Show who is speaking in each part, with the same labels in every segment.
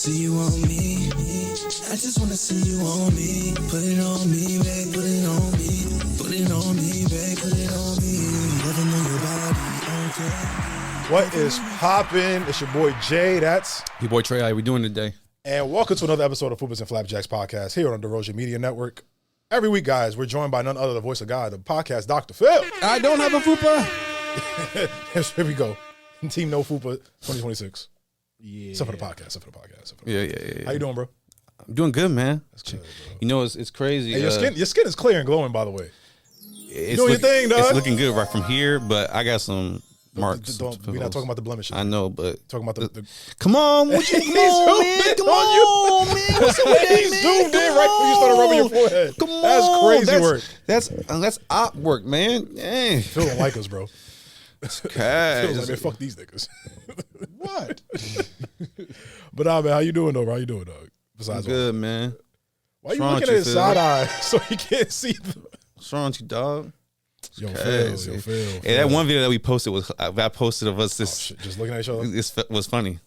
Speaker 1: see you on me. I just wanna see you on me. Put it on me, babe. Put it on me. Put it on me, babe. Put it on me. Never know your body, okay.
Speaker 2: What is poppin'? It's your boy Jay. That's
Speaker 3: your boy Trey. How we doing today?
Speaker 2: And welcome to another episode of Fupas Flapjacks podcast here on the DeRozier Media Network. Every week, guys, we're joined by none other than the voice of God, the podcast, Dr. Phil.
Speaker 3: I don't have a Fupa.
Speaker 2: Here we go. Team No Fupa 2026.
Speaker 3: Yeah.
Speaker 2: Except for the podcast.
Speaker 3: Yeah.
Speaker 2: How you doing, bro?
Speaker 3: I'm doing good, man.
Speaker 2: That's good, bro.
Speaker 3: You know, it's crazy.
Speaker 2: Hey, your skin is clear and glowing, by the way.
Speaker 3: It's
Speaker 2: doing your thing, dog.
Speaker 3: It's looking good right from here, but I got some marks.
Speaker 2: We're not talking about the blemishes.
Speaker 3: I know, but
Speaker 2: talking about the
Speaker 3: come on, what you come on, man? Come on, man. What's up with that,
Speaker 2: He's
Speaker 3: man?
Speaker 2: zoomed in right when you started rubbing your forehead.
Speaker 3: Come on,
Speaker 2: that's crazy work.
Speaker 3: That's op work, man. Dang.
Speaker 2: Phil don't like us, bro.
Speaker 3: Okay.
Speaker 2: Phil's like, man, fuck these niggas. What? But man, how you doing though, bro? How you doing, dog? Besides
Speaker 3: good, man.
Speaker 2: Why you looking at his side eye so he can't see?
Speaker 3: What's wrong with you, dog?
Speaker 2: Yo, Phil.
Speaker 3: Hey, that one video that we posted was I posted of us this
Speaker 2: just looking at each other.
Speaker 3: It was funny.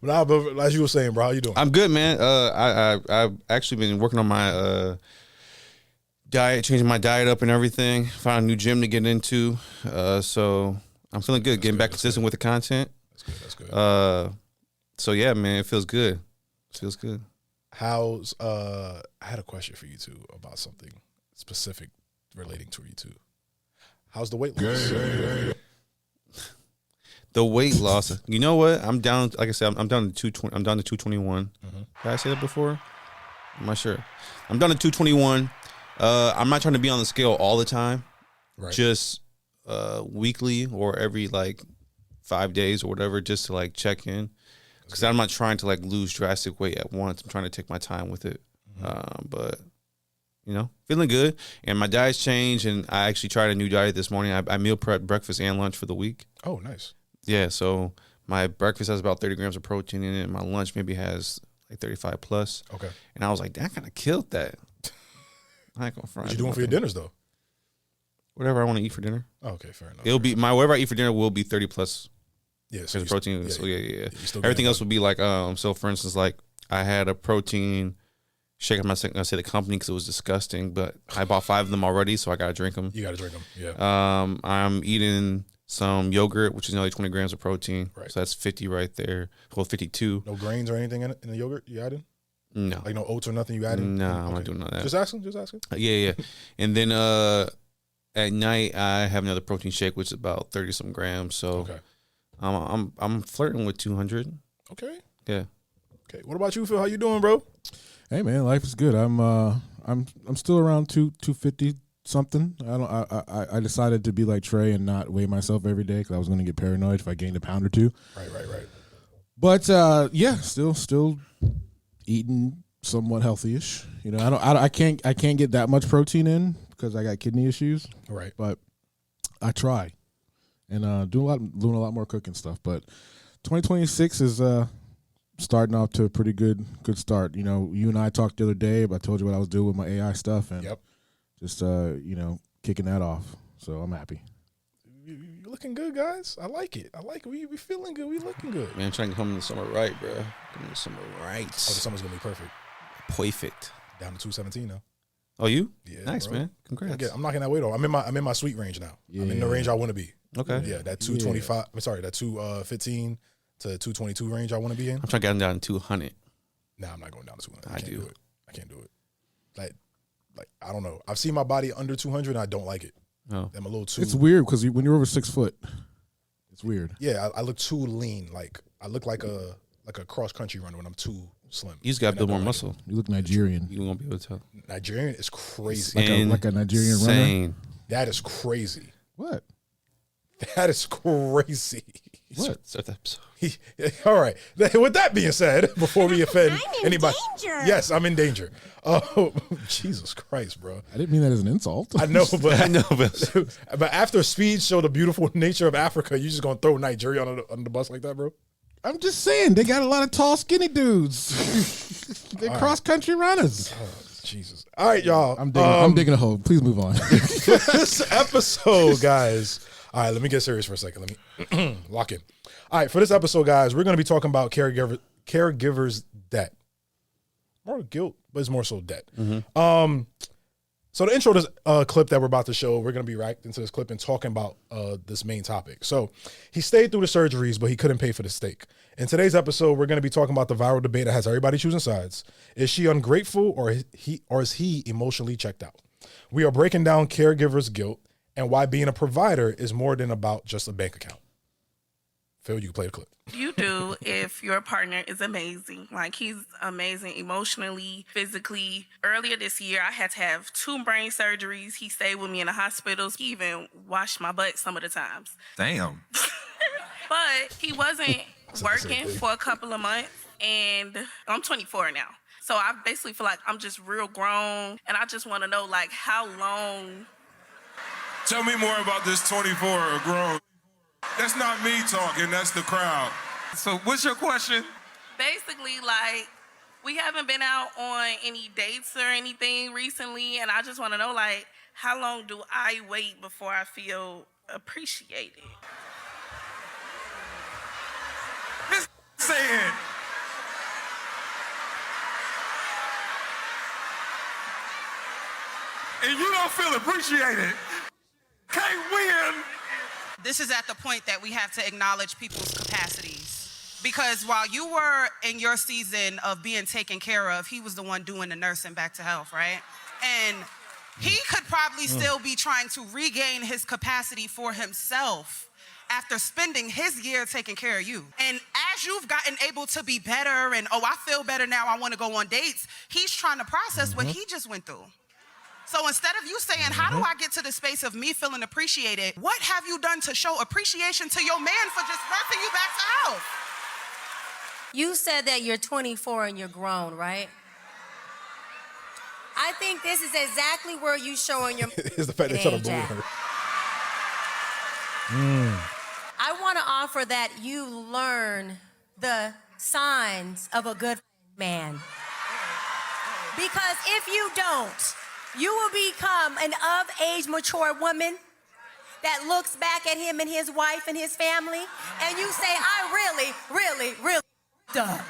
Speaker 2: But as you were saying, bro, how you doing?
Speaker 3: I'm good, man. I've actually been working on my diet, changing my diet up and everything. Found a new gym to get into. So I'm feeling good, getting back consistent with the content.
Speaker 2: That's good.
Speaker 3: So yeah, man, it feels good. It feels good.
Speaker 2: How's I had a question for you too about something specific relating to you too. How's the weight loss?
Speaker 3: The weight loss. You know what? I'm down. Like I said, I'm down to 220. I'm down to 221.
Speaker 2: Mm-hmm.
Speaker 3: Did I say that before? I'm not sure. I'm down to 221. I'm not trying to be on the scale all the time.
Speaker 2: Right.
Speaker 3: Just weekly or every like 5 days or whatever, just to like check in. Because I'm not trying to like lose drastic weight at once. I'm trying to take my time with it.
Speaker 2: Mm-hmm.
Speaker 3: But you know, feeling good. And my diet's changed, and I actually tried a new diet this morning. I meal prep breakfast and lunch for the week.
Speaker 2: Oh, nice.
Speaker 3: Yeah, so my breakfast has about 30 grams of protein in it, and my lunch maybe has like 35 plus.
Speaker 2: Okay.
Speaker 3: And I was like, that kind of killed that. I ain't gonna front.
Speaker 2: What you doing for your dinners though?
Speaker 3: Whatever I want to eat for dinner.
Speaker 2: Oh, okay, fair enough.
Speaker 3: It'll be whatever I eat for dinner will be 30 plus.
Speaker 2: Yeah,
Speaker 3: so protein.
Speaker 2: Yeah,
Speaker 3: so yeah.
Speaker 2: You
Speaker 3: Everything else would be like so for instance, like I had a protein shake. I'm not gonna say the company because it was disgusting, but I bought 5 of them already, so I gotta drink them.
Speaker 2: You gotta drink them. Yeah.
Speaker 3: I'm eating some yogurt, which is nearly 20 grams of protein.
Speaker 2: Right.
Speaker 3: So that's 50 right there. Well, 52.
Speaker 2: No grains or anything in the yogurt you adding?
Speaker 3: No.
Speaker 2: Like no oats or nothing you adding?
Speaker 3: No,
Speaker 2: Okay.
Speaker 3: I'm not doing none of that.
Speaker 2: Just asking.
Speaker 3: Yeah. And then at night I have another protein shake, which is about 30 some grams. So
Speaker 2: okay.
Speaker 3: I'm flirting with 200.
Speaker 2: Okay.
Speaker 3: Yeah.
Speaker 2: Okay. What about you, Phil? How you doing, bro?
Speaker 4: Hey man, life is good. I'm still around 250 something. I decided to be like Trey and not weigh myself every day because I was going to get paranoid if I gained a pound or two.
Speaker 2: Right.
Speaker 4: But yeah, still eating somewhat healthy-ish. You know, I can't get that much protein in because I got kidney issues.
Speaker 2: Right.
Speaker 4: But I try and doing a lot more cooking stuff. But 2026 is starting off to a pretty good start. You know, you and I talked the other day. I told you what I was doing with my AI stuff, and just kicking that off. So I'm happy.
Speaker 2: You looking good, guys. I like it. We feeling good. We looking good.
Speaker 3: Man, I'm trying to come in the summer right, bro. Come in the summer right.
Speaker 2: Oh, the summer's gonna be perfect.
Speaker 3: Perfect.
Speaker 2: Down to 217 now.
Speaker 3: Oh, you?
Speaker 2: Yeah.
Speaker 3: Nice,
Speaker 2: bro.
Speaker 3: man. Congrats.
Speaker 2: I'm knocking that weight off. I'm in my sweet range now.
Speaker 4: Yeah.
Speaker 2: I'm in the range I want to be.
Speaker 3: Okay.
Speaker 2: Yeah, that 225. I'm sorry, that 215 to 222 range I want to be in.
Speaker 3: I'm trying to get down to 200.
Speaker 2: Nah, I'm not going down to 200.
Speaker 3: I
Speaker 2: can't do it. Like I don't know. I've seen my body under 200 and I don't like it.
Speaker 3: Oh.
Speaker 2: I'm a little too.
Speaker 4: It's weird because when you're over 6 foot, it's weird.
Speaker 2: Yeah, I look too lean. Like I look like a cross country runner when I'm too slim.
Speaker 3: You just got to build more muscle.
Speaker 4: You look Nigerian.
Speaker 3: You won't be able to tell.
Speaker 2: Nigerian is crazy.
Speaker 4: Like a Nigerian runner.
Speaker 2: That is crazy.
Speaker 4: What?
Speaker 2: That is crazy.
Speaker 3: What? Start the episode.
Speaker 2: All right. With that being said, before we offend anybody, yes, I'm in danger. Oh, Jesus Christ, bro!
Speaker 4: I didn't mean that as an insult.
Speaker 2: I know, but after Speed showed the beautiful nature of Africa, you just gonna throw Nigeria on the bus like that, bro?
Speaker 4: I'm just saying they got a lot of tall, skinny dudes. They're cross country runners.
Speaker 2: Oh, Jesus! All right, y'all.
Speaker 4: I'm digging a hole. Please move on.
Speaker 2: This episode, guys. All right, let me get serious for a second. Let me lock in. All right, for this episode, guys, we're going to be talking about caregivers' debt. More guilt, but it's more so debt. So the intro to this clip that we're about to show, we're going to be right into this clip and talking about this main topic. So he stayed through the surgeries, but he couldn't pay for the steak. In today's episode, we're going to be talking about the viral debate that has everybody choosing sides. Is she ungrateful or is he emotionally checked out? We are breaking down caregivers' guilt and why being a provider is more than about just a bank account. Phil, you can play the clip.
Speaker 5: You do if your partner is amazing. Like, he's amazing emotionally, physically. Earlier this year, I had to have 2 brain surgeries. He stayed with me in the hospitals. He even washed my butt some of the times.
Speaker 6: Damn.
Speaker 5: But he wasn't working for a couple of months, and I'm 24 now. So I basically feel like I'm just real grown, and I just want to know, like, how long.
Speaker 6: Tell me more about this 24 or grown. That's not me talking, that's the crowd. So what's your question?
Speaker 5: Basically, like, we haven't been out on any dates or anything recently, and I just want to know, like, how long do I wait before I feel appreciated?
Speaker 6: This saying. And you don't feel appreciated. Can't win.
Speaker 7: This is at the point that we have to acknowledge people's capacities. Because while you were in your season of being taken care of, he was the one doing the nursing back to health, right? And he could probably still be trying to regain his capacity for himself after spending his year taking care of you. And as you've gotten able to be better and, oh, I feel better now, I want to go on dates, he's trying to process what he just went through. So instead of you saying, how do I get to the space of me feeling appreciated, what have you done to show appreciation to your man for just nursing you back to health?
Speaker 8: You said that you're 24 and you're grown, right? I think this is exactly where you showing your
Speaker 2: It's the fact they try to bully her.
Speaker 8: I want to offer that you learn the signs of a good man. Because if you don't, you will become an of-age, mature woman that looks back at him and his wife and his family, and you say, I really done.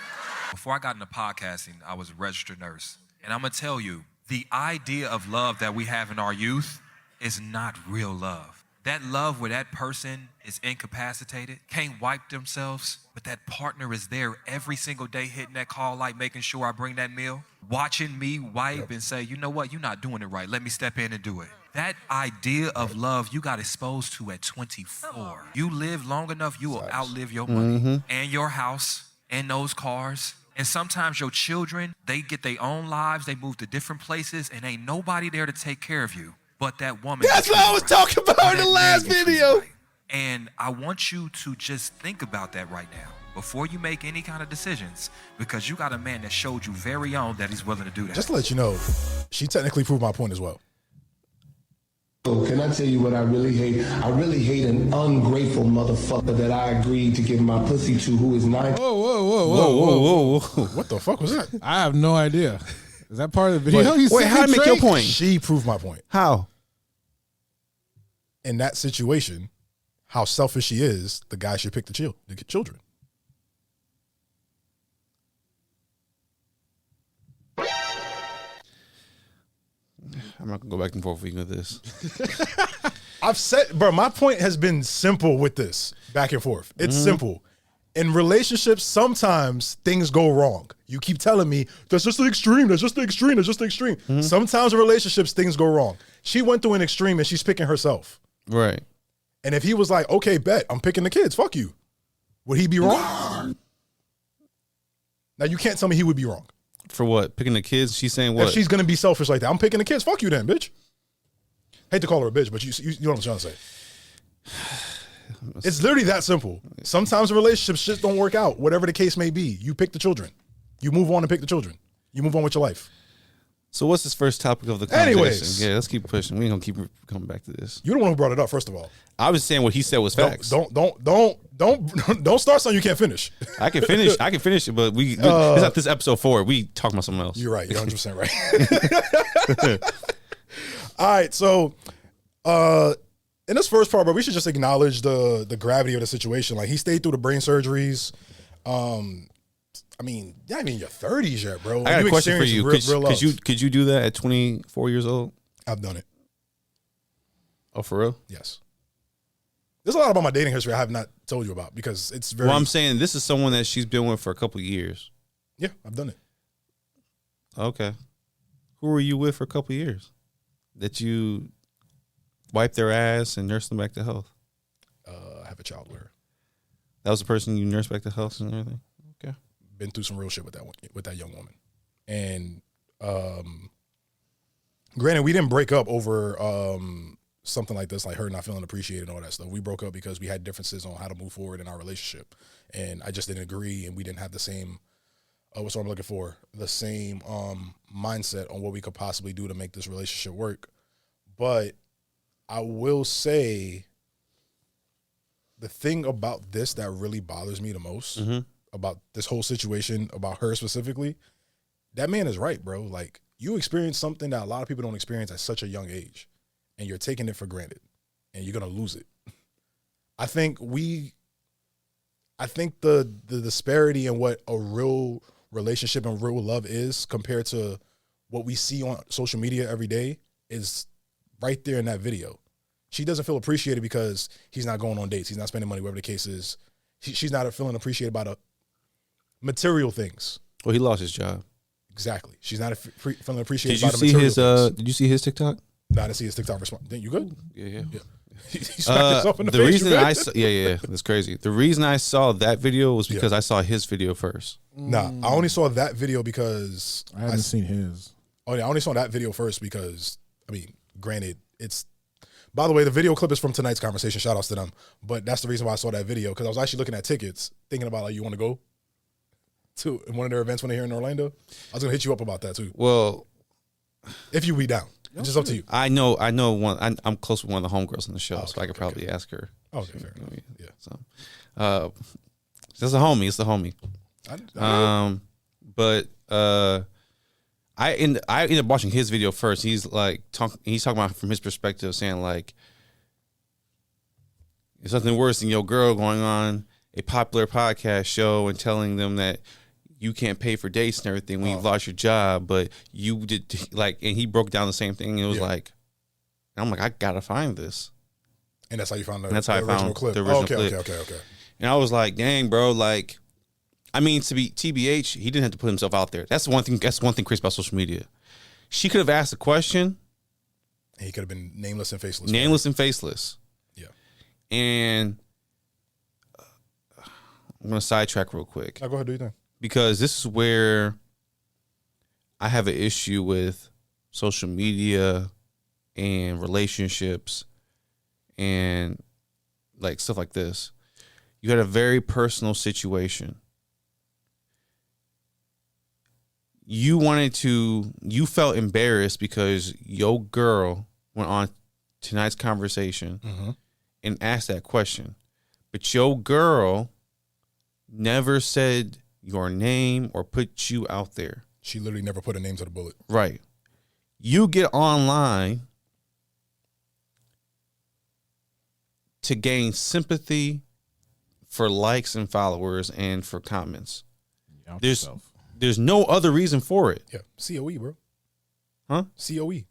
Speaker 9: Before I got into podcasting, I was a registered nurse. And I'm going to tell you, the idea of love that we have in our youth is not real love. That love where that person is incapacitated, can't wipe themselves, but that partner is there every single day hitting that call light, making sure I bring that meal, watching me wipe and say, you know what, you're not doing it right. Let me step in and do it. That idea of love you got exposed to at 24. You live long enough, you will outlive your money and your house and those cars. And sometimes your children, they get their own lives, they move to different places, and ain't nobody there to take care of you but that woman.
Speaker 2: That's what I was talking about in the last video.
Speaker 9: And I want you to just think about that right now before you make any kind of decisions, because you got a man that showed you very young that he's willing to do that.
Speaker 2: Just to let you know, she technically proved my point as well.
Speaker 10: Can I tell you what I really hate? I really hate an ungrateful motherfucker that I agreed to give my pussy to who is 9.
Speaker 4: Whoa.
Speaker 2: What the fuck was that?
Speaker 4: I have no idea. Is that part of the video?
Speaker 3: Wait, how to make your point?
Speaker 2: She proved my point.
Speaker 3: How?
Speaker 2: In that situation, how selfish she is, the guy should pick the children.
Speaker 3: I'm not going to go back and forth with you with this.
Speaker 2: I've said, bro, my point has been simple with this back and forth. It's simple. In relationships, sometimes things go wrong. You keep telling me, that's just the extreme, that's just the extreme, that's just the extreme. Sometimes in relationships, things go wrong. She went through an extreme and she's picking herself.
Speaker 3: Right.
Speaker 2: And if he was like, okay, bet, I'm picking the kids, fuck you. Would he be wrong? Now, you can't tell me he would be wrong.
Speaker 3: For what? Picking the kids? She's saying what?
Speaker 2: If she's going to be selfish like that, I'm picking the kids, fuck you then, bitch. Hate to call her a bitch, but you know what I'm trying to say. It's literally that simple. Sometimes in relationships, shit don't work out. Whatever the case may be, you pick the children. You move on and pick the children. You move on with your life.
Speaker 3: So what's this first topic of the conversation?
Speaker 2: Anyways.
Speaker 3: Yeah, let's keep pushing. We ain't going to keep coming back to this.
Speaker 2: You're the one who brought it up, first of all.
Speaker 3: I was saying what he said was facts.
Speaker 2: Don't start something you can't finish.
Speaker 3: I can finish it, but this is episode 4. We talking about something else.
Speaker 2: You're right. You're 100% right. All right. So, in this first part, bro, we should just acknowledge the gravity of the situation. Like, he stayed through the brain surgeries. I mean, not even in your 30s yet, bro.
Speaker 3: I got a question for you. Could you do that at 24 years old?
Speaker 2: I've done it.
Speaker 3: Oh, for real?
Speaker 2: Yes. There's a lot about my dating history I have not told you about because it's very.
Speaker 3: Well, I'm saying this is someone that she's been with for a couple of years.
Speaker 2: Yeah, I've done it.
Speaker 3: Okay. Who were you with for a couple of years that you wiped their ass and nursed them back to health?
Speaker 2: I have a child with her.
Speaker 3: That was the person you nursed back to health and everything? Okay.
Speaker 2: Been through some real shit with that young woman. And granted, we didn't break up over something like this, like her not feeling appreciated and all that stuff. We broke up because we had differences on how to move forward in our relationship. And I just didn't agree, and we didn't have the same, what's what I'm looking for, the same mindset on what we could possibly do to make this relationship work. But I will say the thing about this that really bothers me the most about this whole situation, about her specifically, that man is right, bro. Like, you experience something that a lot of people don't experience at such a young age, and you're taking it for granted, and you're going to lose it. I think the disparity in what a real relationship and real love is compared to what we see on social media every day is right there in that video. She doesn't feel appreciated because he's not going on dates. He's not spending money, whatever the case is. She's not feeling appreciated by the material things.
Speaker 3: Well, he lost his job.
Speaker 2: Exactly. She's not feeling appreciated by the material things.
Speaker 3: Did you see his TikTok?
Speaker 2: No, I didn't see his TikTok response. You good?
Speaker 3: Yeah.
Speaker 2: He smacked himself in the face.
Speaker 3: Reason that's crazy. The reason I saw that video was because I saw his video first.
Speaker 2: Nah, I only saw that video because
Speaker 4: I haven't seen his.
Speaker 2: Oh yeah, I only saw that video first because, I mean, granted, it's. By the way, the video clip is from tonight's conversation. Shout outs to them. But that's the reason why I saw that video, because I was actually looking at tickets, thinking about, like, you want to go to one of their events when they're here in Orlando. I was gonna hit you up about that too.
Speaker 3: Well,
Speaker 2: if you be down, it's just up to you.
Speaker 3: I know one. I'm close with one of the homegirls on the show, so I could probably ask her.
Speaker 2: Okay, fair enough. Yeah.
Speaker 3: So, it's a homie. It's the homie. But I ended up watching his video first. He's talking about from his perspective, saying like, it's something worse than your girl going on a popular podcast show and telling them that you can't pay for dates and everything when you've lost your job, but you did, like, and he broke down the same thing. It was like, I'm like, I gotta find this.
Speaker 2: And that's how you found the,
Speaker 3: that's how
Speaker 2: the original clip.
Speaker 3: The original clip.
Speaker 2: Okay.
Speaker 3: And I was like, dang, bro, like, I mean, to be TBH, he didn't have to put himself out there. That's one thing crazy about social media. She could have asked a question.
Speaker 2: He could have been nameless and faceless.
Speaker 3: Nameless and faceless.
Speaker 2: Yeah.
Speaker 3: And I'm going to sidetrack real quick.
Speaker 2: Go ahead, do your thing.
Speaker 3: Because this is where I have an issue with social media and relationships and like stuff like this. You had a very personal situation. You felt embarrassed because your girl went on tonight's conversation and asked that question. But your girl never said your name or put you out there.
Speaker 2: She literally never put a name to the bullet.
Speaker 3: Right. You get online to gain sympathy for likes and followers and for comments. There's no other reason for it.
Speaker 2: Yeah. COE, bro.
Speaker 3: Huh?
Speaker 2: COE.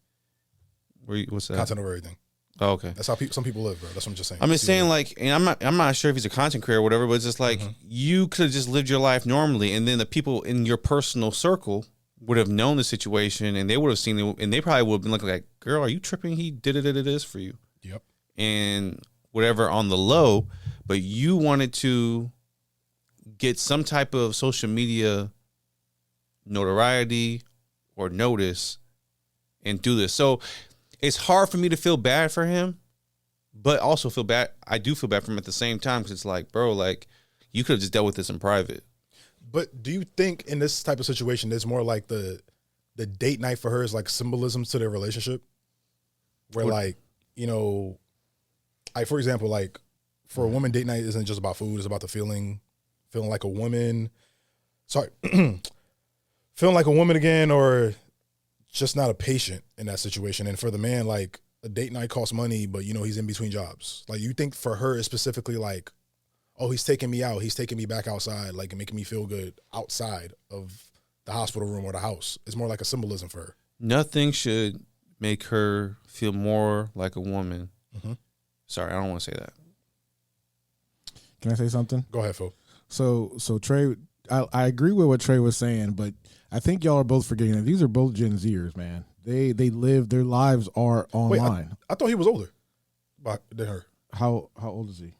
Speaker 3: What's that?
Speaker 2: Content over everything.
Speaker 3: Oh, okay.
Speaker 2: That's how some people live, bro. That's what I'm just saying.
Speaker 3: I'm just saying, like, and I'm not sure if he's a content creator or whatever, but it's just like you could have just lived your life normally, and then the people in your personal circle would have known the situation, and they would have seen it, and they probably would have been like, "Girl, are you tripping? He did it for you."
Speaker 2: Yep.
Speaker 3: And whatever on the low, but you wanted to get some type of social media notoriety or notice and do this. So it's hard for me to feel bad for him, but also feel bad. I do feel bad for him at the same time because it's like, bro, like you could have just dealt with this in private.
Speaker 2: But do you think in this type of situation, there's more like the date night for her is like symbolism to their relationship? Where like, you know, like for example, like for a woman, date night isn't just about food. It's about the feeling like a woman. Sorry. Feeling like a woman again, or just not a patient in that situation. And for the man, like a date night costs money, but he's in between jobs. Like, you think for her it's specifically like, oh, he's taking me out, he's taking me back outside, like making me feel good outside of the hospital room or the house. It's more like a symbolism for her.
Speaker 3: Nothing should make her feel more like a woman.
Speaker 2: Mm-hmm.
Speaker 3: Sorry, I don't want to say that.
Speaker 4: Can I say something?
Speaker 2: Go ahead, Phil.
Speaker 4: So Trey, I agree with what Trey was saying, but I think y'all are both forgetting that these are both Gen Zers, man. They live, their lives are online.
Speaker 2: Wait, I thought he was older than her.
Speaker 4: How old is he?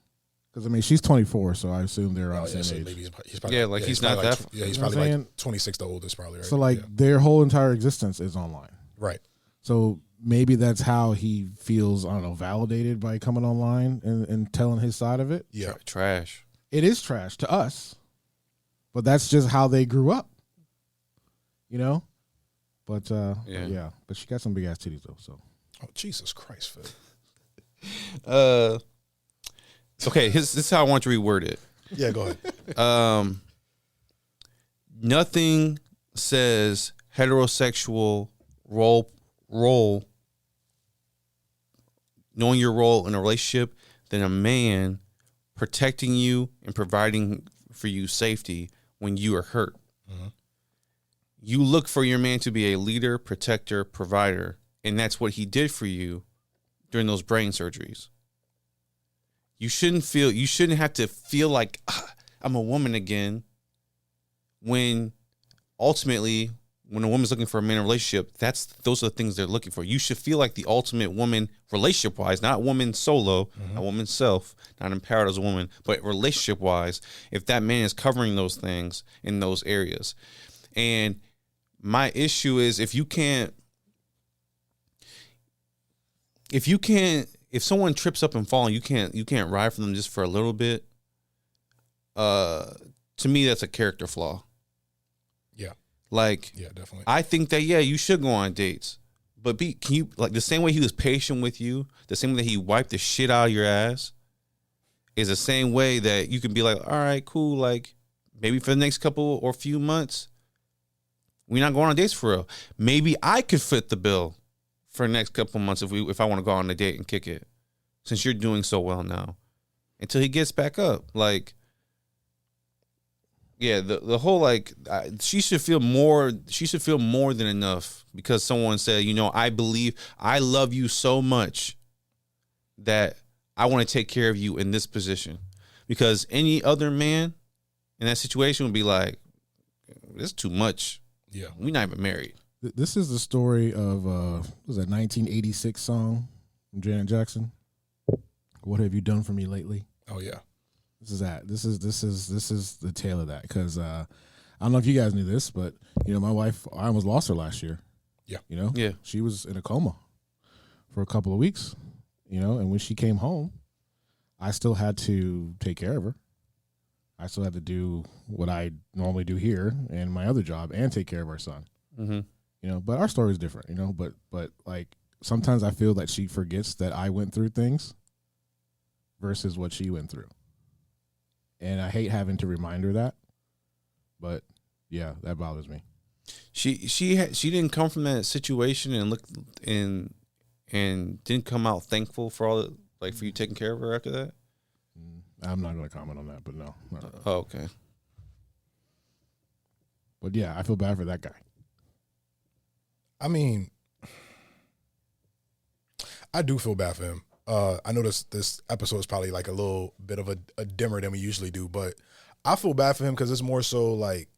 Speaker 4: Because I mean, she's 24, so I assume they're around the same age.
Speaker 2: Maybe he's probably,
Speaker 3: he's not
Speaker 2: probably
Speaker 3: that.
Speaker 2: He's
Speaker 4: You know
Speaker 2: probably
Speaker 4: what I'm
Speaker 2: like 26, the oldest, probably. Right?
Speaker 4: So like their whole entire existence is online.
Speaker 2: Right.
Speaker 4: So maybe that's how he feels, I don't know, validated by coming online and telling his side of it.
Speaker 2: Yeah.
Speaker 3: Trash.
Speaker 4: It is trash to us, but that's just how they grew up, But yeah. But she got some big ass titties though. So.
Speaker 2: Oh, Jesus Christ, Phil.
Speaker 3: Okay, this is how I want to reword it.
Speaker 2: Yeah, go ahead.
Speaker 3: Nothing says heterosexual role, knowing your role in a relationship, than a man protecting you and providing for you safety when you are hurt.
Speaker 2: Mm-hmm.
Speaker 3: You look for your man to be a leader, protector, provider, and that's what he did for you during those brain surgeries. You shouldn't have to feel like I'm a woman again when ultimately when a woman's looking for a man in a relationship, those are the things they're looking for. You should feel like the ultimate woman relationship wise, not woman solo, not woman self, not empowered as a woman, but relationship wise, if that man is covering those things in those areas. And my issue is if someone trips up and falls, you can't ride for them just for a little bit. To me, that's a character flaw.
Speaker 2: Yeah. Yeah, definitely.
Speaker 3: I think that, you should go on dates, but can you, like, the same way he was patient with you, the same way that he wiped the shit out of your ass is the same way that you can be like, all right, cool. Like maybe for the next couple or few months, we're not going on dates for real. Maybe I could fit the bill for the next couple months if I want to go on a date and kick it, since you're doing so well now, until he gets back up. Like, yeah, the whole she should feel more. She should feel more than enough because someone said, I love you so much that I want to take care of you in this position. Because any other man in that situation would be like, this is too much.
Speaker 2: Yeah,
Speaker 3: we're not even married.
Speaker 4: This is the story of was that 1986 song from Janet Jackson? What have you done for me lately?
Speaker 2: Oh yeah.
Speaker 4: This is that. This is the tale of that. Because I don't know if you guys knew this, but my wife, I almost lost her last year.
Speaker 2: Yeah.
Speaker 3: Yeah.
Speaker 4: She was in a coma for a couple of weeks. And when she came home, I still had to take care of her. I still had to do what I normally do here and my other job and take care of our son.
Speaker 3: Mm-hmm.
Speaker 4: But our story is different. But like sometimes I feel that she forgets that I went through things versus what she went through. And I hate having to remind her that, but yeah, that bothers me.
Speaker 3: She didn't come from that situation and didn't come out thankful for all for you taking care of her after that.
Speaker 4: I'm not going to comment on that, but no.
Speaker 3: Oh, okay.
Speaker 4: But yeah, I feel bad for that guy.
Speaker 2: I mean, I do feel bad for him. I know this episode is probably like a little bit of a dimmer than we usually do, but I feel bad for him because it's more so like,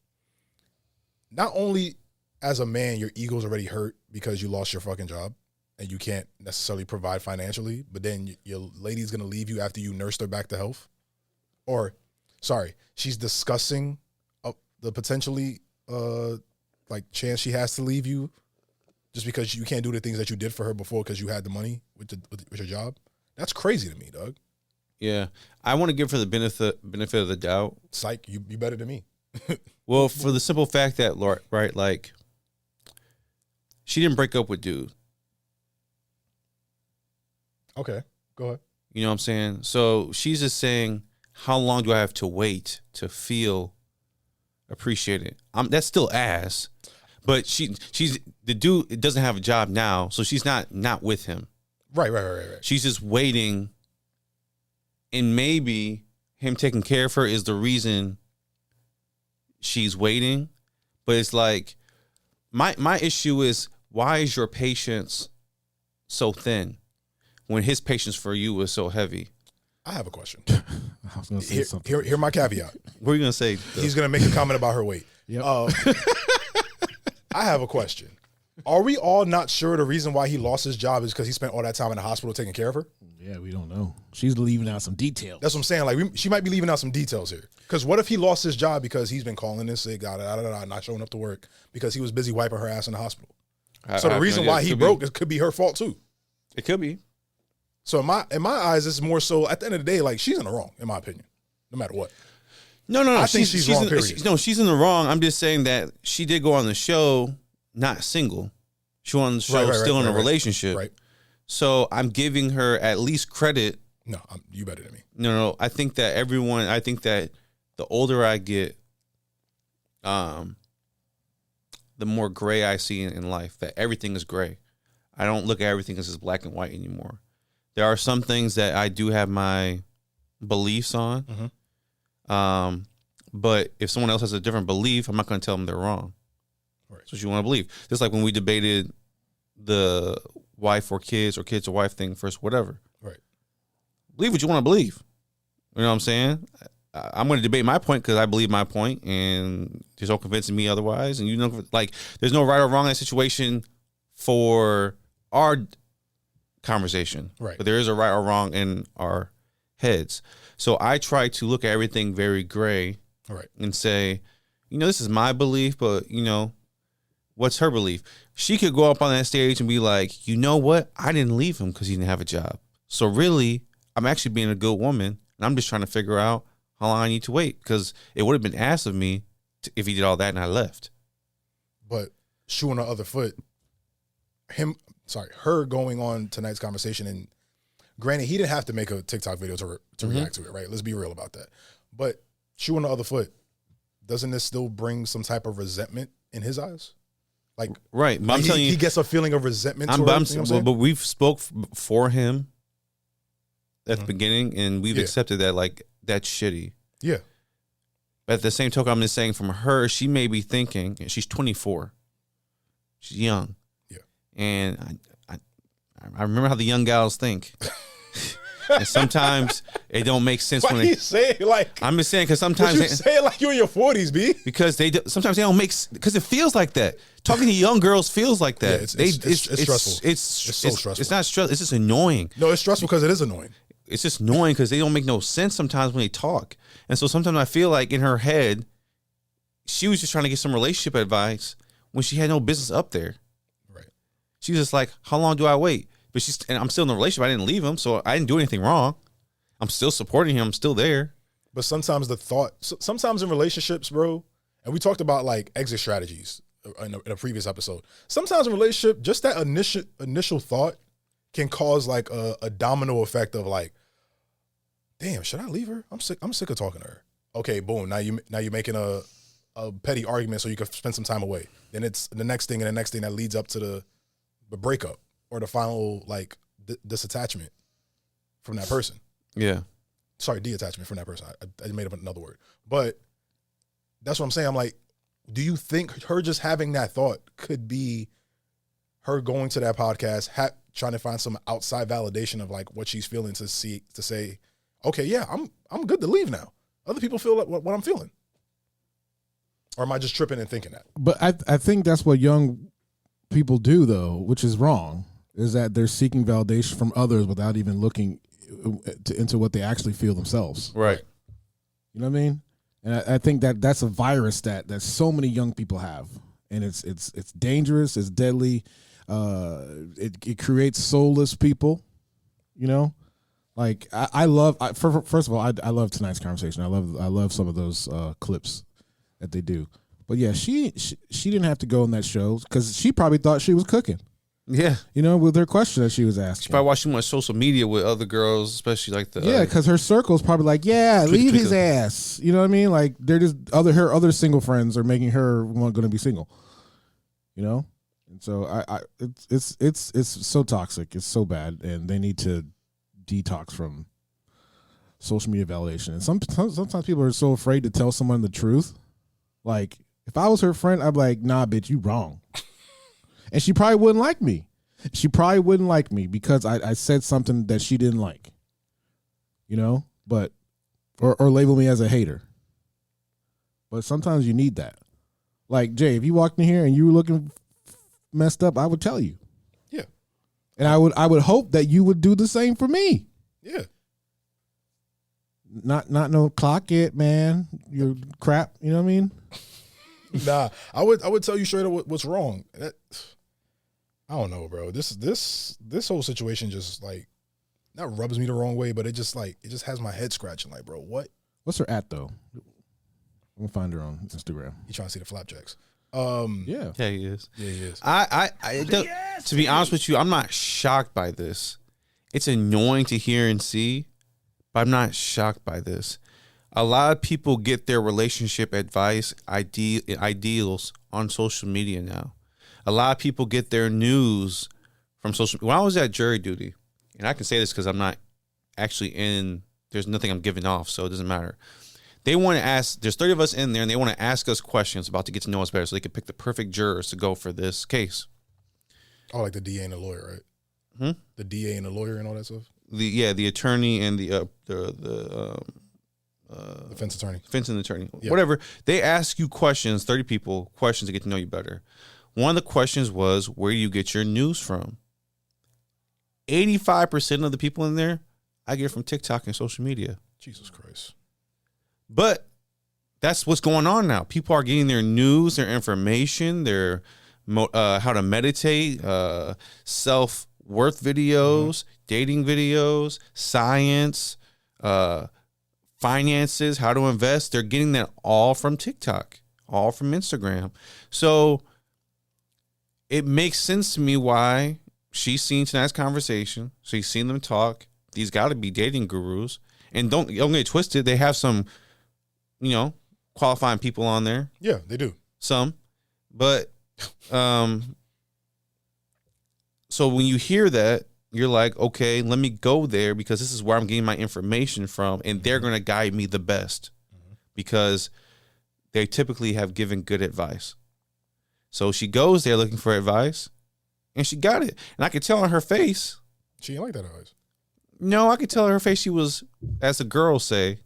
Speaker 2: not only as a man, your ego's already hurt because you lost your fucking job and you can't necessarily provide financially, but then your lady's going to leave you after you nursed her back to health. Or, sorry, she's discussing the potentially chance she has to leave you just because you can't do the things that you did for her before because you had the money with your job. That's crazy to me, dog.
Speaker 3: Yeah, I want to give her the benefit of the doubt.
Speaker 2: Psych, you better than me.
Speaker 3: Well, for the simple fact that, right, like, she didn't break up with dude.
Speaker 2: Okay, go ahead.
Speaker 3: You know what I'm saying? So she's just saying, how long do I have to wait to feel appreciated? That's still ass. But she's the dude doesn't have a job now, so she's not with him.
Speaker 2: Right.
Speaker 3: She's just waiting, and maybe him taking care of her is the reason she's waiting. But it's like, my issue is, why is your patience so thin when his patience for you was so heavy?
Speaker 2: I have a question.
Speaker 4: I was going to say something.
Speaker 2: Here my caveat.
Speaker 3: What are you going to say?
Speaker 2: He's going to make a comment about her weight.
Speaker 4: Yep.
Speaker 2: I have a question. Are we all not sure the reason why he lost his job is because he spent all that time in the hospital taking care of her?
Speaker 4: Yeah, we don't know. She's leaving out some details.
Speaker 2: That's what I'm saying. Like, she might be leaving out some details here. Because what if he lost his job because he's been calling in sick, not showing up to work because he was busy wiping her ass in the hospital? So the reason why he broke it could be her fault too.
Speaker 3: It could be.
Speaker 2: So in my eyes, it's more so at the end of the day, like, she's in the wrong, in my opinion, no matter what.
Speaker 3: No.
Speaker 2: I think she's wrong, period.
Speaker 3: She's in the wrong. I'm just saying that she did go on the show not single. She went on the show still in a relationship.
Speaker 2: Right.
Speaker 3: So I'm giving her at least credit.
Speaker 2: No, you better than me.
Speaker 3: No. I think that the older I get, the more gray I see in life, that everything is gray. I don't look at everything as just black and white anymore. There are some things that I do have my beliefs on.
Speaker 2: Mm-hmm.
Speaker 3: But if someone else has a different belief, I'm not going to tell them they're wrong.
Speaker 2: Right.
Speaker 3: That's what you want to believe. Just like when we debated the wife or kids or wife thing first, whatever.
Speaker 2: Right.
Speaker 3: Believe what you want to believe. You know what I'm saying? I'm going to debate my point because I believe my point, and there's no convincing me otherwise. And there's no right or wrong in that situation for our conversation.
Speaker 2: Right.
Speaker 3: But there is a right or wrong in our heads. So I try to look at everything very gray.
Speaker 2: Right.
Speaker 3: And say, this is my belief, but what's her belief? She could go up on that stage and be like, you know what? I didn't leave him because he didn't have a job. So really, I'm actually being a good woman, and I'm just trying to figure out how long I need to wait, because it would have been asked of me if he did all that and I left.
Speaker 2: But shoe on the other foot, her going on tonight's conversation, and granted, he didn't have to make a TikTok video to react to it, right? Let's be real about that. But shoe on the other foot, doesn't this still bring some type of resentment in his eyes? Like,
Speaker 3: right. But I'm telling you,
Speaker 2: he gets a feeling of resentment towards her.
Speaker 3: But we've spoke for him at the beginning, and we've accepted that, like, that's shitty.
Speaker 2: Yeah.
Speaker 3: But at the same token, I'm just saying, from her, she may be thinking, and she's 24. She's young.
Speaker 2: Yeah.
Speaker 3: And I remember how the young gals think. And sometimes it don't make sense.
Speaker 2: Why you say it like?
Speaker 3: I'm just saying, because sometimes
Speaker 2: you say it like you're in your 40s, B.
Speaker 3: Because sometimes they don't make, because it feels like that. Talking to young girls feels like that.
Speaker 2: Yeah, it's stressful. It's so stressful.
Speaker 3: It's not stressful. It's just annoying.
Speaker 2: No, it's stressful because it is annoying.
Speaker 3: It's just annoying because they don't make no sense sometimes when they talk. And so sometimes I feel like in her head, she was just trying to get some relationship advice when she had no business up there.
Speaker 2: Right.
Speaker 3: She was just like, how long do I wait? But and I'm still in the relationship. I didn't leave him, so I didn't do anything wrong. I'm still supporting him. I'm still there.
Speaker 2: But sometimes sometimes in relationships, bro, and we talked about like exit strategies in a previous episode. Sometimes in a relationship, just that initial thought can cause like a domino effect of like, damn, should I leave her? I'm sick of talking to her. Okay, boom. Now you're making a petty argument so you can spend some time away. Then it's the next thing and the next thing that leads up to the breakup or the final like disattachment from that person.
Speaker 3: Yeah.
Speaker 2: Sorry, detachment from that person. I made up another word. But that's what I'm saying. I'm like, do you think her just having that thought could be her going to that podcast, trying to find some outside validation of like what she's feeling to say, okay, yeah, I'm good to leave now. Other people feel like what I'm feeling. Or am I just tripping and thinking that?
Speaker 4: But I think that's what young people do, though, which is wrong, is that they're seeking validation from others without even looking into what they actually feel themselves.
Speaker 3: Right.
Speaker 4: You know what I mean? And I think that's a virus that so many young people have. And it's dangerous, it's deadly. It creates soulless people, you know? Like first of all, I love tonight's conversation. I love some of those clips that they do. But yeah, she didn't have to go on that show because she probably thought she was cooking.
Speaker 3: Yeah,
Speaker 4: you know, with her question that she was asking.
Speaker 3: She probably watched too much social media with other girls, especially like the
Speaker 4: because her circle's probably like, leave his ass. You know what I mean? Like they're just her other single friends are making her going to be single. You know? And so it's so toxic. It's so bad, and they need to detox from social media validation. And sometimes people are so afraid to tell someone the truth. Like, if I was her friend, I'd be like, nah, bitch, you wrong. And she probably wouldn't like me. She probably wouldn't like me because I said something that she didn't like. You know? But or label me as a hater. But sometimes you need that. Like, Jay, if you walked in here and you were looking messed up, I would tell you.
Speaker 2: Yeah.
Speaker 4: And I would hope that you would do the same for me.
Speaker 2: Yeah.
Speaker 4: Not no clock it, man. You're crap. You know what I mean?
Speaker 2: Nah, I would tell you straight up what's wrong. I don't know, bro. This whole situation just like not rubs me the wrong way, but it just has my head scratching. Like, bro, what?
Speaker 4: What's her at though? I'm gonna find her on Instagram.
Speaker 2: You trying to see the flapjacks?
Speaker 4: Yeah,
Speaker 3: he is.
Speaker 2: Yeah, he is.
Speaker 3: To be honest with you, I'm not shocked by this. It's annoying to hear and see, but I'm not shocked by this. A lot of people get their relationship advice, ideals on social media now. A lot of people get their news from social. When I was at jury duty, and I can say this because I'm not actually in. There's nothing I'm giving off, so it doesn't matter. They want to ask. There's 30 of us in there, and they want to ask us questions about to get to know us better, so they can pick the perfect jurors to go for this case.
Speaker 2: Oh, like the DA and the lawyer, right? The DA and the lawyer and all that stuff.
Speaker 3: The attorney and the
Speaker 2: defense attorney.
Speaker 3: Defense and attorney.
Speaker 2: Yeah.
Speaker 3: Whatever. They ask you questions, 30 people, questions to get to know you better. One of the questions was, where do you get your news from? 85% of the people in there, I get from TikTok and social media.
Speaker 2: Jesus Christ.
Speaker 3: But that's what's going on now. People are getting their news, their information, their how to meditate, self-worth videos, dating videos, science, finances, how to invest. They're getting that all from TikTok, all from Instagram. So it makes sense to me why she's seen tonight's conversation. She's seen them talk. These got to be dating gurus. And don't get it twisted. They have some, qualifying people on there.
Speaker 2: Yeah, they do.
Speaker 3: Some. But so when you hear that, you're like, okay, let me go there because this is where I'm getting my information from, and they're going to guide me the best because they typically have given good advice. So she goes there looking for advice, and she got it. And I could tell on her face.
Speaker 2: She didn't like that advice.
Speaker 3: No, I could tell on her face she was, as the girls say,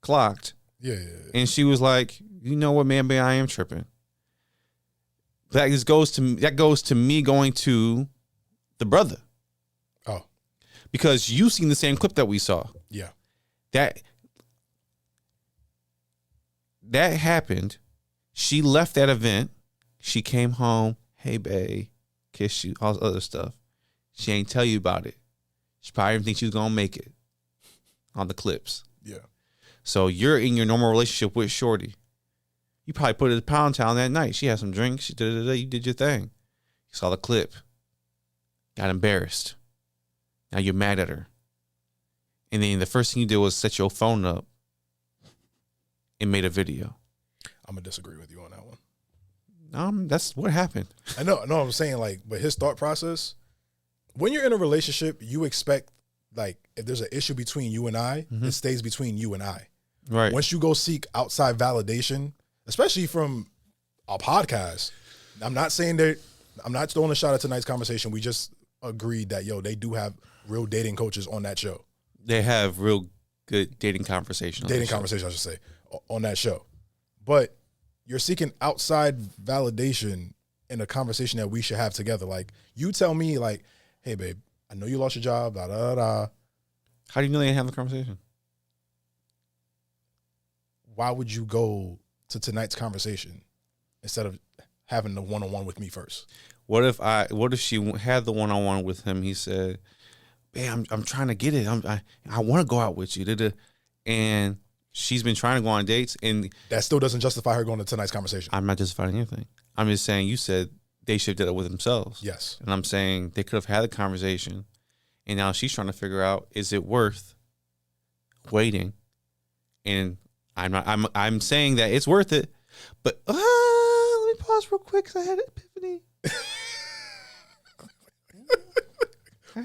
Speaker 3: clocked.
Speaker 2: Yeah.
Speaker 3: And she was like, you know what, man, I am tripping. That goes to me going to the brother.
Speaker 2: Oh.
Speaker 3: Because you've seen the same clip that we saw.
Speaker 2: Yeah.
Speaker 3: That happened. She left that event. She came home. Hey, babe. Kiss you. All this other stuff. She ain't tell you about it. She probably didn't think she was going to make it on the clips.
Speaker 2: Yeah.
Speaker 3: So you're in your normal relationship with Shorty. You probably put her in Pound Town that night. She had some drinks. You did your thing. You saw the clip. Got embarrassed. Now you're mad at her. And then the first thing you did was set your phone up and made a video.
Speaker 2: I'm going to disagree with you on that one.
Speaker 3: That's what happened.
Speaker 2: I know. No, I'm saying but his thought process, when you're in a relationship, you expect if there's an issue between you and I, it stays between you and I.
Speaker 3: Right.
Speaker 2: Once you go seek outside validation, especially from a podcast, I'm not saying that, I'm not throwing a shot at tonight's conversation. We just agreed that, they do have real dating coaches on that show.
Speaker 3: They have real good dating conversation.
Speaker 2: I should say, on that show. But you're seeking outside validation in a conversation that we should have together. Like, you tell me, hey, babe, I know you lost your job, da, da, da.
Speaker 3: How do you know they didn't have the conversation?
Speaker 2: Why would you go to tonight's conversation instead of having the one-on-one with me first?
Speaker 3: What if she had the one-on-one with him? He said, "Babe, I'm trying to get it. I want to go out with you." And she's been trying to go on dates, and
Speaker 2: that still doesn't justify her going to tonight's conversation.
Speaker 3: I'm not justifying anything. I'm just saying you said they should have did it with themselves.
Speaker 2: Yes.
Speaker 3: And I'm saying they could have had the conversation, and now she's trying to figure out, is it worth waiting? And I'm saying that it's worth it, but let me pause real quick because I had an epiphany.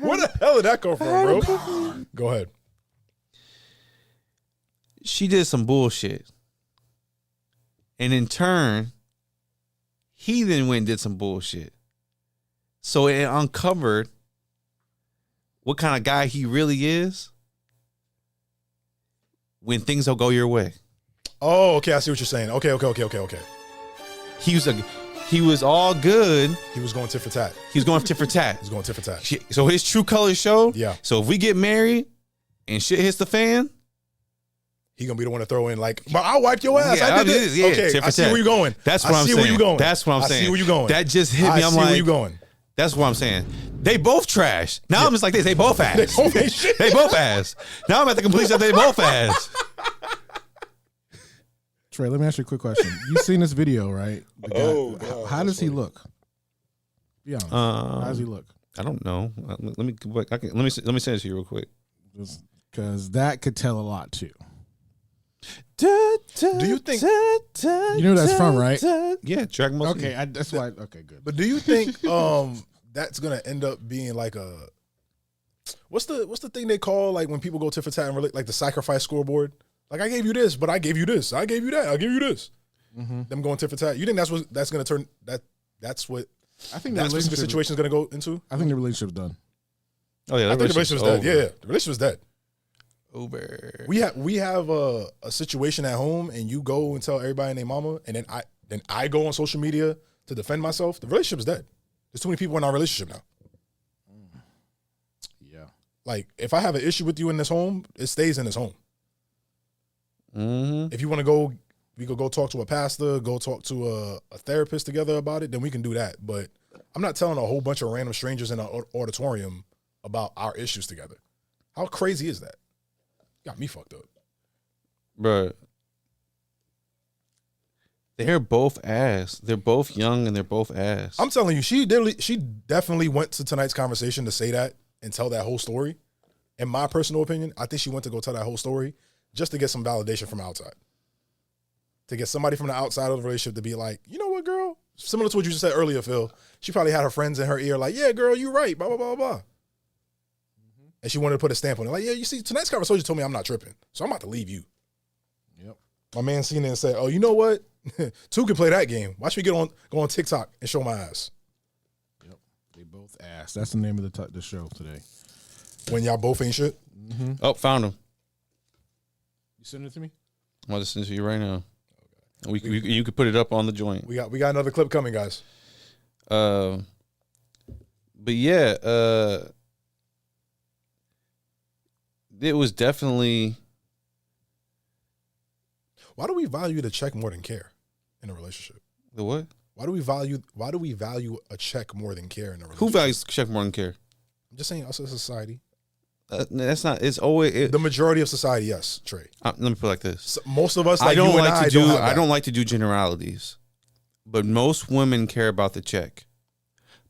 Speaker 2: Where the hell did that come from, bro? Go ahead.
Speaker 3: She did some bullshit. And in turn, he then went and did some bullshit. So it uncovered what kind of guy he really is when things don't go your way.
Speaker 2: Oh, okay. I see what you're saying. Okay.
Speaker 3: He was all good.
Speaker 2: He was going tit for tat.
Speaker 3: He was going tit for tat.
Speaker 2: He's going tit for tat.
Speaker 3: So his true colors showed.
Speaker 2: Yeah.
Speaker 3: So if we get married and shit hits the fan,
Speaker 2: he gonna be the one to throw in like, but I wiped your ass. I did this.
Speaker 3: Yeah,
Speaker 2: okay, I see where you're going.
Speaker 3: That's what I'm saying.
Speaker 2: I see where you're going.
Speaker 3: That's what I'm saying.
Speaker 2: I see where you're going.
Speaker 3: That just hit me. I'm
Speaker 2: see
Speaker 3: like,
Speaker 2: where you going.
Speaker 3: That's what I'm saying. They both trash. Now I'm just like this. They both ass.
Speaker 2: They both ain't shit.
Speaker 3: They both ass. Now I'm at the completion. They both ass.
Speaker 4: Trey, let me ask you a quick question. You've seen this video, right? God, how does he look? Be honest. How does he look?
Speaker 3: I don't know. Let me send it to you real quick.
Speaker 4: Because that could tell a lot too.
Speaker 2: Do you think
Speaker 4: you know who that's from, right?
Speaker 3: Yeah, Dragon Ball.
Speaker 4: Okay, that's why. Okay, good.
Speaker 2: But do you think that's gonna end up being like a what's the thing they call like when people go tit for tat and relate, like the sacrifice scoreboard? Like I gave you this, but I gave you this. I gave you that. I gave you this. Mm-hmm. Them going tit for tat. You think that's gonna turn that's what
Speaker 4: I think
Speaker 2: that's what the situation is gonna go into?
Speaker 4: I think the relationship's done.
Speaker 3: Oh yeah,
Speaker 2: I think the relationship's dead. Yeah, the relationship's dead.
Speaker 3: Over.
Speaker 2: We have a situation at home, and you go and tell everybody and their mama, and then I go on social media to defend myself. The relationship's dead. There's too many people in our relationship now.
Speaker 4: Yeah.
Speaker 2: Like if I have an issue with you in this home, it stays in this home.
Speaker 3: Mm-hmm.
Speaker 2: If you want to go, we could go talk to a pastor, go talk to a therapist together about it. Then we can do that. But I'm not telling a whole bunch of random strangers in an auditorium about our issues together. How crazy is that? Got me fucked up.
Speaker 3: Bro. They're both ass. They're both young and they're both ass.
Speaker 2: I'm telling you, she definitely went to tonight's conversation to say that and tell that whole story. In my personal opinion, I think she went to go tell that whole story just to get some validation from outside. To get somebody from the outside of the relationship to be like, you know what, girl? Similar to what you just said earlier, Phil. She probably had her friends in her ear like, yeah, girl, you right, blah, blah, blah, blah. And she wanted to put a stamp on it. Like, yeah, you see, tonight's conversation told me I'm not tripping. So I'm about to leave you.
Speaker 4: Yep.
Speaker 2: My man seen it and said, oh, you know what? Two can play that game. Watch me go on TikTok and show my ass.
Speaker 4: Yep. They both ass. That's the name of the show today.
Speaker 2: When y'all both ain't shit?
Speaker 4: Mm-hmm.
Speaker 3: Oh, found him.
Speaker 4: You sending it to me?
Speaker 3: I'm going to send it to you right now. You could put it up on the joint.
Speaker 2: We got another clip coming, guys.
Speaker 3: But yeah, it was definitely.
Speaker 2: Why do we value the check more than care in a relationship?
Speaker 3: The what?
Speaker 2: Why do we value a check more than care in a relationship?
Speaker 3: Who values check more than care?
Speaker 2: I'm just saying us as a society.
Speaker 3: That's not. It's always
Speaker 2: the majority of society. Yes, Trey.
Speaker 3: Let me put it like this.
Speaker 2: So most of us. Like
Speaker 3: I don't
Speaker 2: you
Speaker 3: like
Speaker 2: and
Speaker 3: to do.
Speaker 2: don't have
Speaker 3: I don't like to do generalities, but most women care about the check.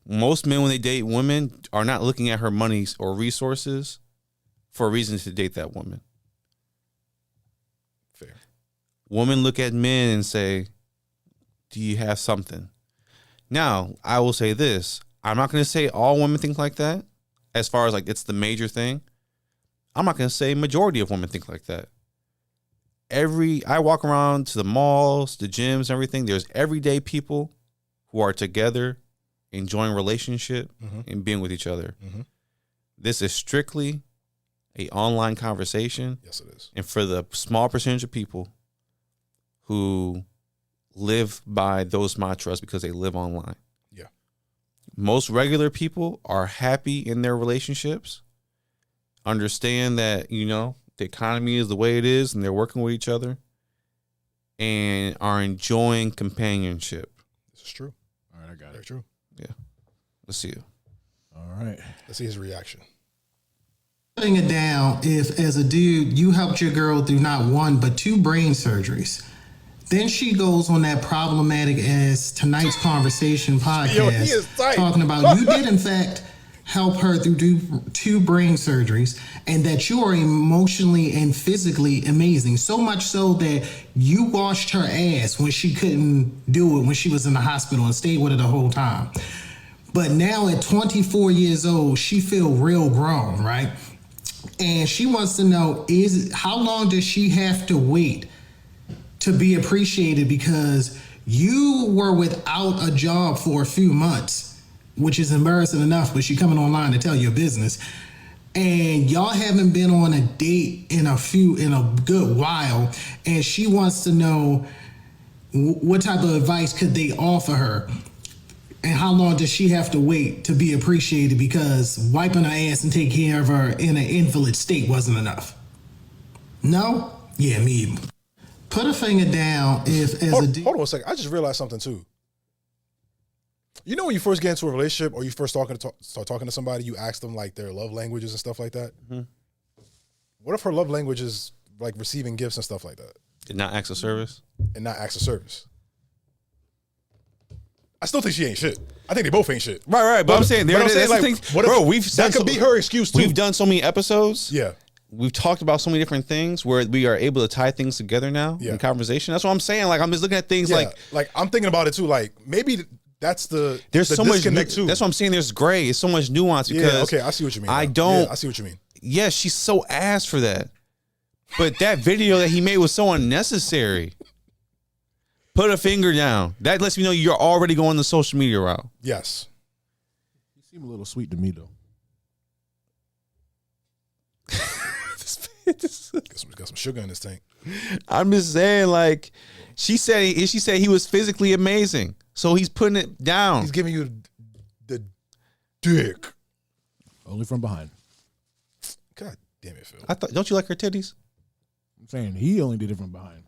Speaker 3: Most men, when they date women, are not looking at her money or resources for a reason to date that woman.
Speaker 2: Fair.
Speaker 3: Women look at men and say, "Do you have something?" Now, I will say this: I'm not going to say all women think like that. As far as like it's the major thing, I'm not going to say majority of women think like that. I walk around to the malls, the gyms, and everything. There's everyday people who are together, enjoying relationship and being with each other. Mm-hmm. This is strictly a online conversation.
Speaker 2: Yes, it is. And
Speaker 3: for the small percentage of people who live by those mantras because they live online. Most regular people are happy in their relationships, understand that, the economy is the way it is and they're working with each other and are enjoying companionship.
Speaker 2: This is true.
Speaker 4: All right, I got it.
Speaker 2: Very true.
Speaker 3: Yeah. Let's see it.
Speaker 4: All right.
Speaker 2: Let's see his reaction.
Speaker 11: Putting it down, if as a dude, you helped your girl through not one, but 2 brain surgeries. Then she goes on that problematic as tonight's conversation podcast, talking about you did in fact help her through 2 brain surgeries, and that you are emotionally and physically amazing. So much so that you washed her ass when she couldn't do it when she was in the hospital and stayed with her the whole time. But now at 24 years old, she feel real grown, right? And she wants to know, how long does she have to wait to be appreciated? Because you were without a job for a few months, which is embarrassing enough, but she coming online to tell your business. And y'all haven't been on a date in a good while. And she wants to know what type of advice could they offer her? And how long does she have to wait to be appreciated because wiping her ass and taking care of her in an invalid state wasn't enough? No? Yeah, me either. Put a finger down if
Speaker 2: Hold on a second. I just realized something too. You know when you first get into a relationship or you first start talking to somebody, you ask them like their love languages and stuff like that? Mm-hmm. What if her love language is like receiving gifts and stuff like that?
Speaker 3: And not acts of service?
Speaker 2: And not acts of service. I still think she ain't shit. I think they both ain't shit.
Speaker 3: Right. But I'm saying,
Speaker 2: like,
Speaker 3: bro,
Speaker 2: that could be her excuse too.
Speaker 3: We've done so many episodes.
Speaker 2: Yeah.
Speaker 3: We've talked about so many different things where we are able to tie things together now in conversation. That's what I'm saying. Like, I'm just looking at things like
Speaker 2: I'm thinking about it too. Like, maybe there's
Speaker 3: so much too. That's what I'm saying. There's gray. It's so much nuance because
Speaker 2: okay, I see what you mean.
Speaker 3: I see
Speaker 2: what you mean.
Speaker 3: Yes, she's so ass for that. But that video that he made was so unnecessary. Put a finger down. That lets me know you're already going the social media route.
Speaker 2: Yes.
Speaker 4: You seem a little sweet to me, though.
Speaker 2: Got some sugar in this tank.
Speaker 3: I'm just saying, like, she said he was physically amazing. So he's putting it down.
Speaker 2: He's giving you the dick.
Speaker 4: Only from behind.
Speaker 2: God damn it, Phil.
Speaker 3: Don't you like her titties?
Speaker 4: I'm saying he only did it from behind.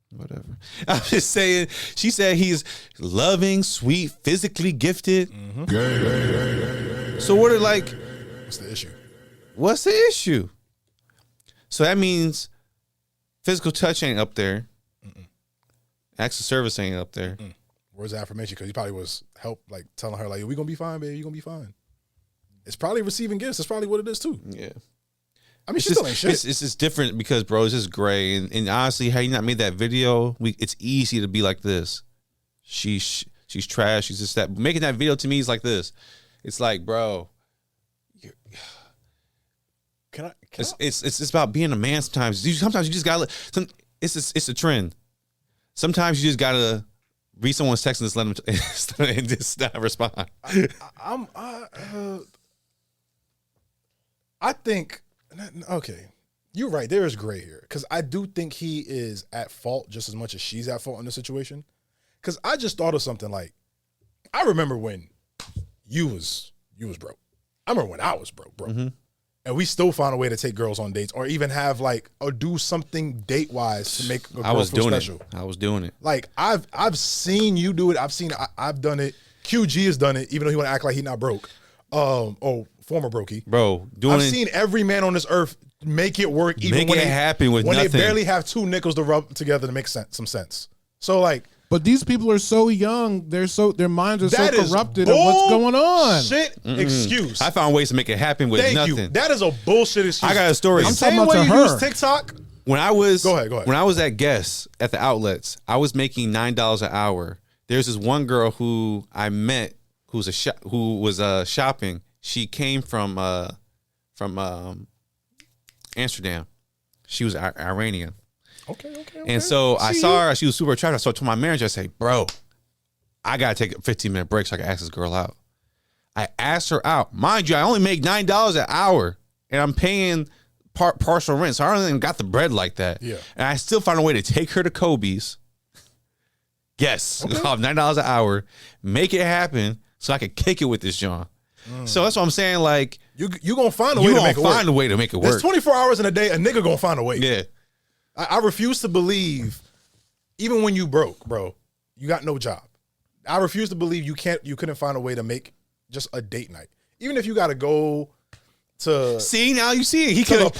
Speaker 3: Whatever. I'm just saying, she said he's loving, sweet, physically gifted. Mm-hmm. So what are
Speaker 2: what's the issue?
Speaker 3: What's the issue? So that means physical touch ain't up there. Acts of service ain't up there.
Speaker 2: Where's the affirmation? Because he probably was telling her, like, we gonna be fine, baby. You gonna be fine. It's probably receiving gifts. That's probably what it is too.
Speaker 3: Yeah.
Speaker 2: I mean, she still ain't shit.
Speaker 3: It's just different because, bro, it's just gray. And honestly, had you not made that video, it's easy to be like this. She's trash. She's just that. Making that video to me is like this. It's like, bro, it's about being a man. Sometimes you just gotta. It's a trend. Sometimes you just gotta read someone's text and just let them and just not respond.
Speaker 2: I think. Okay, you're right. There is gray here because I do think he is at fault just as much as she's at fault in the situation. Because I just thought of something like, I remember when you was broke. I remember when I was broke, bro. And we still found a way to take girls on dates or even have or do something date wise to make a girl feel special.
Speaker 3: I was doing it.
Speaker 2: Like I've seen you do it. I've done it. QG has done it, even though he want to act like he not broke. Former brokey.
Speaker 3: Bro,
Speaker 2: I've seen every man on this earth make it work, even
Speaker 3: make
Speaker 2: when
Speaker 3: it happen with nothing.
Speaker 2: They barely have two nickels to rub together to make some sense. So
Speaker 4: but these people are so young. Their minds are so corrupted of what's going on.
Speaker 2: Shit excuse.
Speaker 3: I found ways to make it happen with nothing.
Speaker 2: You. That is a bullshit excuse.
Speaker 3: I got a story.
Speaker 4: I'm talking about to her.
Speaker 2: Use TikTok.
Speaker 3: When I was
Speaker 2: go ahead.
Speaker 3: When I was at Guess at the outlets, I was making $9 an hour. There's this one girl who I met who was shopping. She came from Amsterdam. She was Iranian.
Speaker 2: Okay.
Speaker 3: And so I saw her. She was super attractive. So I told my manager, I said, bro, I got to take a 15-minute break so I can ask this girl out. I asked her out. Mind you, I only make $9 an hour, and I'm paying partial rent. So I don't even got the bread like that.
Speaker 2: Yeah. And
Speaker 3: I still found a way to take her to Kobe's. Yes. Okay. $9 an hour. Make it happen so I could kick it with this John. So that's what I'm saying. Like,
Speaker 2: you gonna find a way to make it work.
Speaker 3: Find a way to make it work.
Speaker 2: There's 24 hours in a day. A nigga gonna find a way.
Speaker 3: Yeah.
Speaker 2: I refuse to believe, even when you broke, bro, you got no job. I refuse to believe you couldn't find a way to make just a date night. Even if you got to go to
Speaker 3: now you see it. He could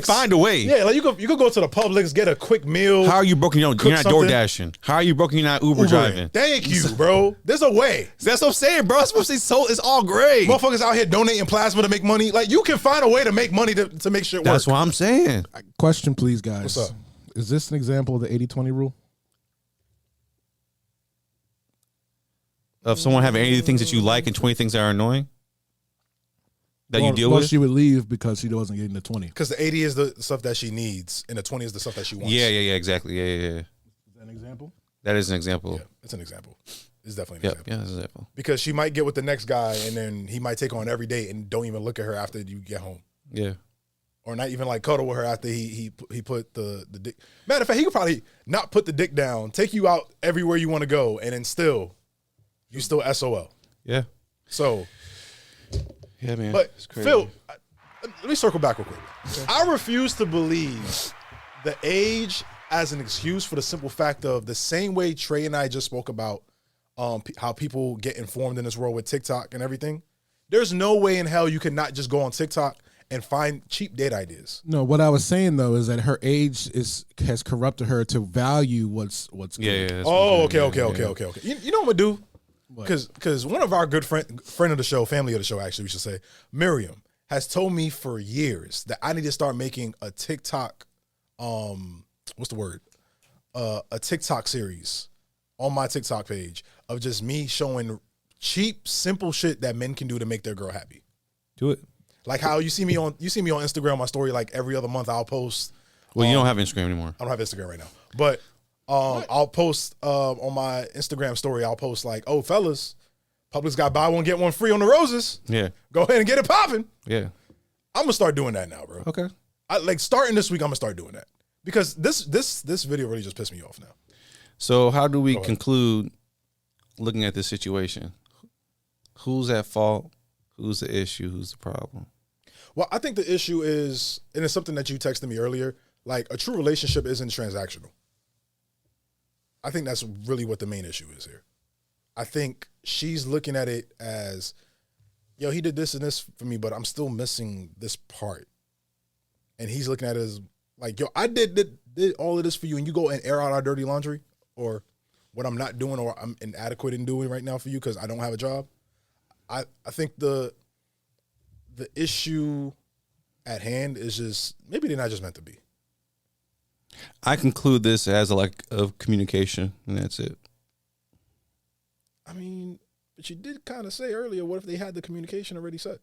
Speaker 3: find a way.
Speaker 2: Yeah, like you could go to the Publix, get a quick meal.
Speaker 3: How are you broken? You're not door dashing. How are you broken? You're not Uber driving.
Speaker 2: Thank you, bro. There's a way.
Speaker 3: That's what I'm saying, bro. It's all great.
Speaker 2: Motherfuckers out here donating plasma to make money. Like, you can find a way to make money to make shit work.
Speaker 3: That's what I'm saying.
Speaker 4: Question, please, guys.
Speaker 2: What's up?
Speaker 4: Is this an example of the 80-20 rule?
Speaker 3: of someone having 80 things that you like and 20 things that are annoying that you deal with?
Speaker 4: She would leave because she wasn't getting the 20.
Speaker 2: Because the 80 is the stuff that she needs, and the 20 is the stuff that she wants.
Speaker 3: Yeah, exactly. Yeah.
Speaker 4: Is that an example?
Speaker 3: That is an example.
Speaker 2: Yeah, it's an example. It's definitely an example.
Speaker 3: Yeah, that's an example.
Speaker 2: Because she might get with the next guy, and then he might take on every date and don't even look at her after you get home.
Speaker 3: Yeah.
Speaker 2: Or not even like cuddle with her after he put the dick. Matter of fact, he could probably not put the dick down, take you out everywhere you want to go, and then you still SOL.
Speaker 3: Yeah.
Speaker 2: So.
Speaker 3: Yeah, man.
Speaker 2: But
Speaker 3: it's crazy.
Speaker 2: Phil, let me circle back real quick. Okay. I refuse to believe the age as an excuse for the simple fact of the same way Trey and I just spoke about how people get informed in this world with TikTok and everything. There's no way in hell you can not just go on TikTok and find cheap date ideas.
Speaker 4: No, what I was saying though is that her age has corrupted her to value what's good.
Speaker 3: Yeah.
Speaker 2: Oh, okay. You know what I'm gonna do? Because one of our good friend of the show, family of the show, actually, we should say, Miriam, has told me for years that I need to start making a TikTok, what's the word? A TikTok series on my TikTok page of just me showing cheap, simple shit that men can do to make their girl happy.
Speaker 3: Do it.
Speaker 2: Like how you see me on Instagram, my story, like every other month I'll post.
Speaker 3: Well, you don't have Instagram anymore.
Speaker 2: I don't have Instagram right now. But I'll post on my Instagram story, I'll post like, oh, fellas, Publix got buy one, get one free on the roses.
Speaker 3: Yeah.
Speaker 2: Go ahead and get it popping.
Speaker 3: Yeah.
Speaker 2: I'm going to start doing that now, bro.
Speaker 3: Okay.
Speaker 2: Starting this week, I'm going to start doing that. Because this video really just pissed me off now.
Speaker 3: So how do we conclude looking at this situation? Who's at fault? Who's the issue? Who's the problem?
Speaker 2: Well, I think the issue is, and it's something that you texted me earlier, like a true relationship isn't transactional. I think that's really what the main issue is here. I think she's looking at it as, yo, he did this and this for me, but I'm still missing this part. And he's looking at it as like, yo, I did all of this for you, and you go and air out our dirty laundry, or what I'm not doing or I'm inadequate in doing right now for you because I don't have a job. I think the issue at hand is just maybe they're not just meant to be.
Speaker 3: I conclude this as a lack of communication, and that's it.
Speaker 2: I mean, but you did kind of say earlier, what if they had the communication already set,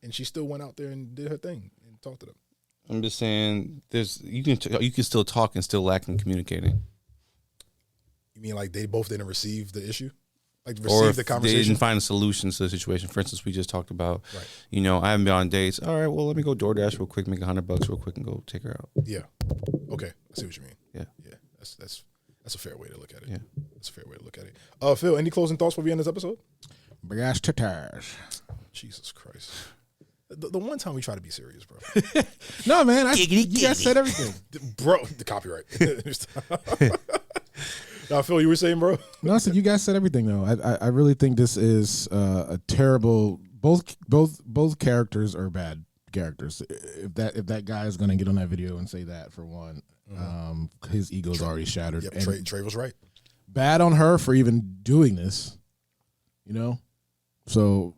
Speaker 2: and she still went out there and did her thing and talked to them?
Speaker 3: I'm just saying, you can still talk and still lack in communicating.
Speaker 2: You mean like they both didn't receive the issue? Like
Speaker 3: Or
Speaker 2: receive
Speaker 3: if
Speaker 2: the conversation?
Speaker 3: they didn't find a solution to the situation. For instance, we just talked about,
Speaker 2: right.
Speaker 3: I haven't been on dates. All right, well, let me go DoorDash real quick, make $100 real quick, and go take her out.
Speaker 2: Yeah. Okay, I see what you mean.
Speaker 3: Yeah.
Speaker 2: That's a fair way to look at it.
Speaker 3: Yeah,
Speaker 2: that's a fair way to look at it. Phil, any closing thoughts before we end this episode?
Speaker 4: Big ass titties.
Speaker 2: Jesus Christ. The one time we try to be serious, bro.
Speaker 4: No, man. You guys said everything.
Speaker 2: Bro, the copyright. Now, Phil, you were saying, bro?
Speaker 4: No, I said you guys said everything, though. I really think this is a terrible. Both characters are bad characters. If that guy is going to get on that video and say that, for one, his ego's already shattered.
Speaker 2: Yep,
Speaker 4: and
Speaker 2: Trey was right.
Speaker 4: Bad on her for even doing this. So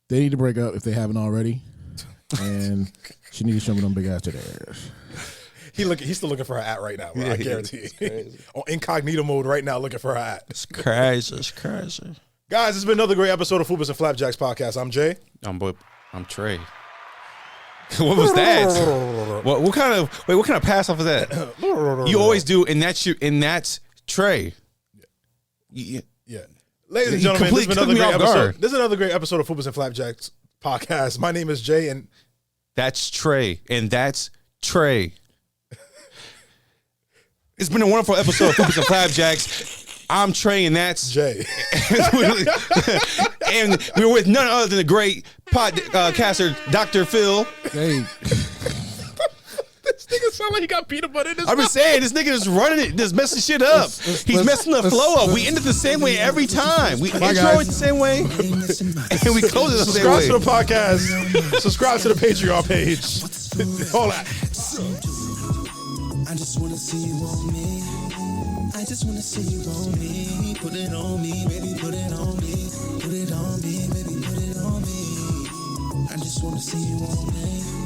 Speaker 4: they need to break up if they haven't already, and she needs to show me them big ass titties.
Speaker 2: He's still looking for her at right now, bro. I guarantee you. On incognito mode right now, looking for her at.
Speaker 3: It's crazy. It's crazy.
Speaker 2: Guys, it's been another great episode of Fupas and Flapjacks podcast. I'm Jay.
Speaker 3: I'm Trey. What was that? What kind of pass off of that? You always do, and that's Trey.
Speaker 2: Yeah. Ladies and gentlemen, this is another great episode. This is another great episode of Fupas and Flapjacks podcast. My name is Jay, and
Speaker 3: that's Trey, and that's Trey. It's been a wonderful episode of Fupas and Flapjacks. I'm Trey, and that's
Speaker 2: Jay.
Speaker 3: And we're with none other than the great podcaster, Dr. Phil.
Speaker 4: Hey.
Speaker 2: This nigga sound like he got peanut butter in his
Speaker 3: I've been saying, this nigga is running it, just messing shit up. He's messing the flow up. We end it the same way every time. We intro it the same way, and we close it the same way.
Speaker 2: Subscribe to the podcast. Subscribe to the Patreon page. All that.
Speaker 1: I just wanna see you on me. I just wanna see you on me. Put it on me, baby, put it on me. Put it on me, baby, put it on me. I just wanna see you on me.